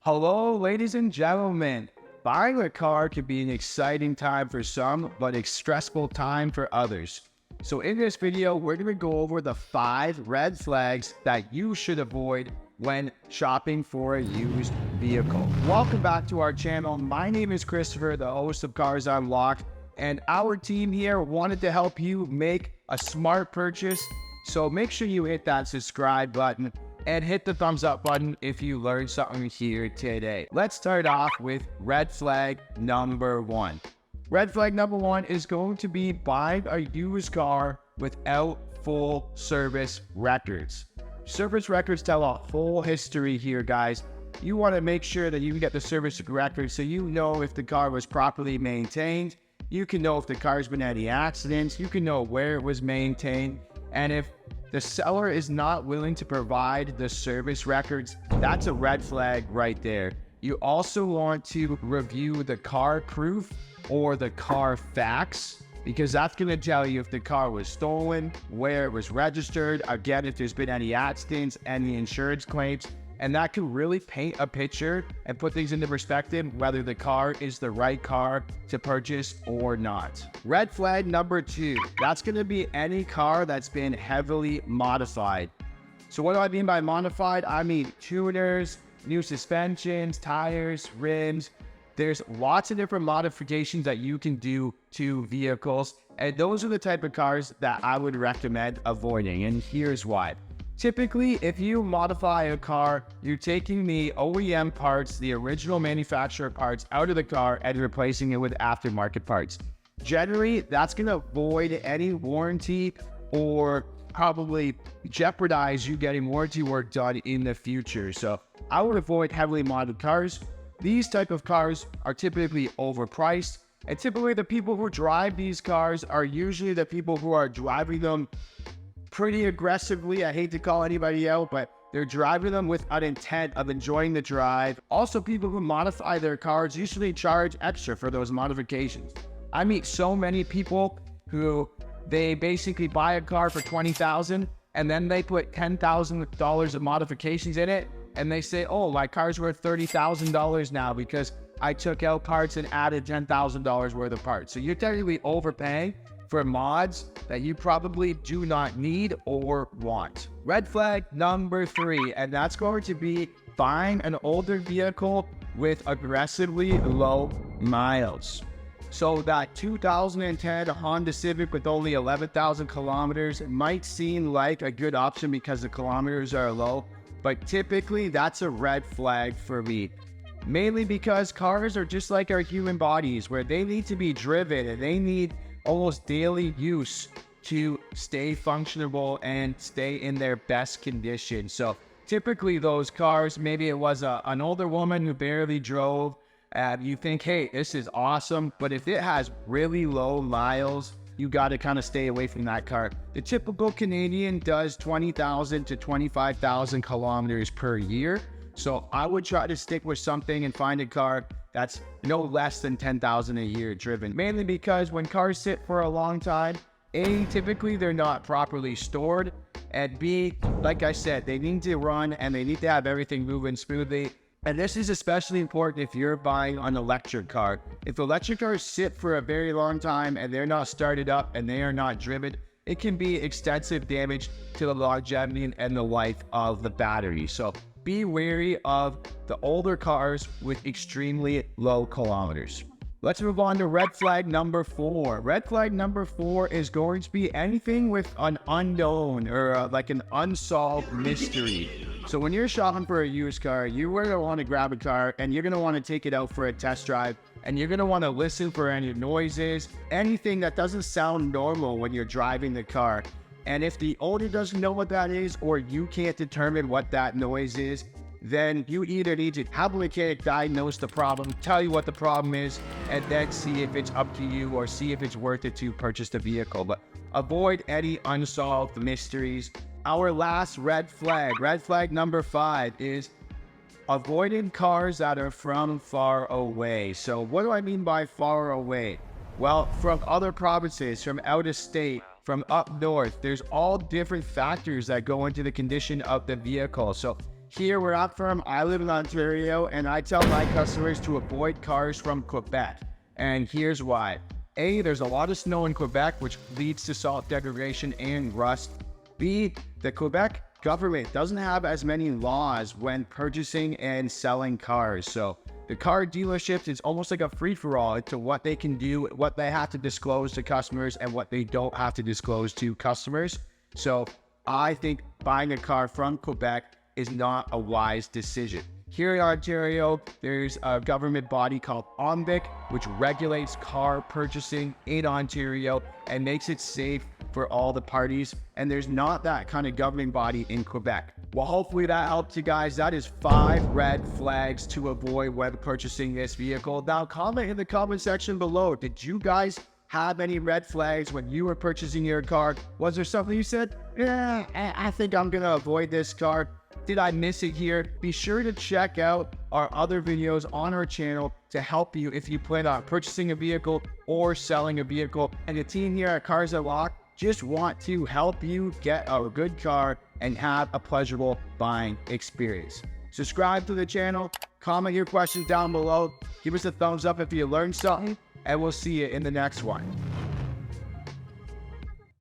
Hello, ladies and gentlemen. Buying a car can be an exciting time for some, but a stressful time for others. So in this video, we're going to go over the 5 red flags that you should avoid when shopping for a used vehicle. Welcome back to our channel. My name is Christopher, the host of Cars Unlocked, and our team here wanted to help you make a smart purchase. So make sure you hit that subscribe button and hit the thumbs up button if you learned something here today. Let's start off with red flag number 1. Red flag number 1 is going to be buying a used car without full service records. Service records tell a full history here, guys. You want to make sure that you can get the service records so you know if the car was properly maintained. You can know if the car's been any accidents. You can know where it was maintained. And if the seller is not willing to provide the service records, that's a red flag right there. You also want to review the car proof or the car facts, because that's going to tell you if the car was stolen, where it was registered, again, if there's been any accidents, any insurance claims, and that can really paint a picture and put things into perspective whether the car is the right car to purchase or not. Red flag number 2, that's going to be any car that's been heavily modified. So what do I mean by modified? I mean tuners, new suspensions, tires, rims. There's lots of different modifications that you can do to vehicles, and those are the type of cars that I would recommend avoiding, and here's why. Typically, if you modify a car, you're taking the OEM parts, the original manufacturer parts, out of the car and replacing it with aftermarket parts. Generally, that's going to void any warranty or probably jeopardize you getting warranty work done in the future. So I would avoid heavily modded cars. These type of cars are typically overpriced, and typically the people who drive these cars are usually the people who are driving them pretty aggressively. I hate to call anybody out, but they're driving them with an intent of enjoying the drive. Also, people who modify their cars usually charge extra for those modifications. I meet so many people who they basically buy a car for $20,000 and then they put $10,000 of modifications in it, and they say, oh, my car's worth $30,000 now because I took out parts and added $10,000 worth of parts. So you're technically overpaying for mods that you probably do not need or want. Red flag number 3, and that's going to be buying an older vehicle with aggressively low miles. So that 2010 Honda Civic with only 11,000 kilometers might seem like a good option because the kilometers are low, but typically that's a red flag for me. Mainly because cars are just like our human bodies, where they need to be driven and they need almost daily use to stay functionable and stay in their best condition. So typically those cars, maybe it was an older woman who barely drove, you think, hey, this is awesome, but if it has really low miles, you got to kind of stay away from that car. The typical Canadian does 20,000 to 25,000 kilometers per year. So I would try to stick with something and find a car that's no less than 10,000 a year driven. Mainly because when cars sit for a long time, A, typically they're not properly stored, and B, like I said, they need to run and they need to have everything moving smoothly. And this is especially important if you're buying an electric car. If electric cars sit for a very long time and they're not started up and they are not driven, it can be extensive damage to the longevity and the life of the battery. So be wary of the older cars with extremely low kilometers. Let's move on to red flag number 4. Red flag number 4 is going to be anything with an unknown or like an unsolved mystery. So when you're shopping for a used car, you're going to want to grab a car and you're going to want to take it out for a test drive, and you're going to want to listen for any noises, anything that doesn't sound normal when you're driving the car. And if the owner doesn't know what that is, or you can't determine what that noise is, then you either need to have a mechanic diagnose the problem, tell you what the problem is, and then see if it's up to you or see if it's worth it to purchase the vehicle. But avoid any unsolved mysteries. Our last red flag number 5, is avoiding cars that are from far away. So what do I mean by far away? Well, from other provinces, from out of state, from up north, there's all different factors that go into the condition of the vehicle. So Here where I'm from, I live in Ontario, and I tell my customers to avoid cars from Quebec. And here's why. A, there's a lot of snow in Quebec, which leads to salt degradation and rust. B, the Quebec government doesn't have as many laws when purchasing and selling cars. So the car dealerships is almost like a free-for-all to what they can do, what they have to disclose to customers, and what they don't have to disclose to customers. So I think buying a car from Quebec is not a wise decision. Here in Ontario, there's a government body called OMBIC, which regulates car purchasing in Ontario and makes it safe for all the parties. And there's not that kind of governing body in Quebec. Well, hopefully that helped you guys. That is 5 red flags to avoid when purchasing this vehicle. Now, comment in the comment section below. Did you guys have any red flags when you were purchasing your car? Was there something you said, yeah, I think I'm gonna avoid this car? Did I miss it here? Be sure to check out our other videos on our channel to help you if you plan on purchasing a vehicle or selling a vehicle. And the team here at Cars Unlocked just want to help you get a good car and have a pleasurable buying experience. Subscribe to the channel, comment your questions down below, give us a thumbs up if you learned something, and we'll see you in the next one.